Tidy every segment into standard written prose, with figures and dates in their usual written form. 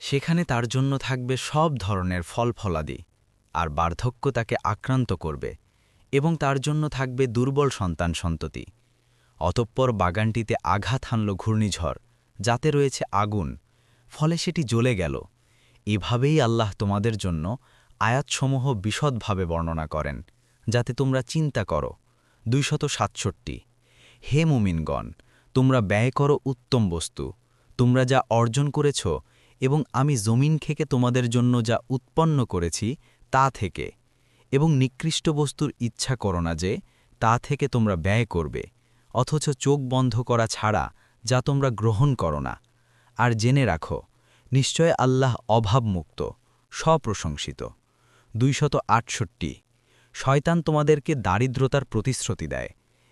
সেখানে তার জন্য থাকবে সব ধরনের ফলফলাদি, আর বার্ধক্য তাকে আক্রান্ত করবে, এবং তার জন্য থাকবে দুর্বল সন্তান-সন্ততি। অতঃপর বাগানটিতে আঘাত হানল ঘূর্ণিঝড়, যাতে রয়েছে আগুন, ফলে সেটি জ্বলে গেল। এভাবেই আল্লাহ তোমাদের জন্য আয়াতসমূহ বিশদভাবে বর্ণনা করেন, যাতে তোমরা চিন্তা করো। 267 হে মুমিনগণ, তোমরা ব্যয় করো উত্তম বস্তু, তোমরা যা অর্জন করেছ, এবং আমি জমিন থেকে তোমাদের জন্য যা উৎপন্ন করেছি তা থেকে, এবং নিকৃষ্ট বস্তুর ইচ্ছা করো না যে তা থেকে তোমরা ব্যয় করবে, অথচ চোখ বন্ধ করা ছাড়া যা তোমরা গ্রহণ করো না। আর জেনে রাখো, নিশ্চয় আল্লাহ অভাবমুক্ত, স্বপ্রশংসিত। 268 শয়তান তোমাদেরকে দারিদ্রতার প্রতিশ্রুতি দেয়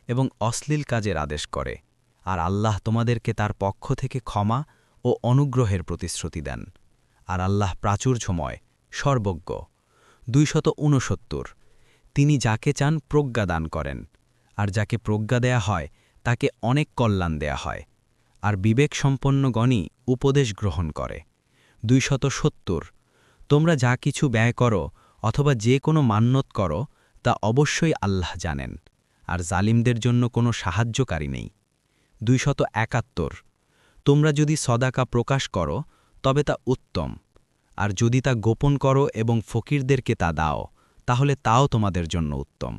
এবং অশ্লীল কাজের আদেশ করে, আর আল্লাহ তোমাদেরকে তার পক্ষ থেকে ক্ষমা ও অনুগ্রহের প্রতিশ্রুতি দেন। আর আল্লাহ প্রাচুর্যময়, সর্বজ্ঞ। 269 তিনি যাকে চান প্রজ্ঞা দান করেন, আর যাকে প্রজ্ঞা দেয়া হয় তাকে অনেক কল্যাণ দেয়া হয়, আর বিবেকসম্পন্নগণই উপদেশ গ্রহণ করে। 270 তোমরা যা কিছু ব্যয় করো অথবা যে কোনো মান্যত করো তা অবশ্যই আল্লাহ জানেন, আর জালিমদের জন্য কোনো সাহায্যকারী নেই। 271 তোমরা যদি সদাকা প্রকাশ করো তবে তা উত্তম, আর যদি তা গোপন করো এবং ফকিরদেরকে তা দাও, তাহলে তাও তোমাদের জন্য উত্তম।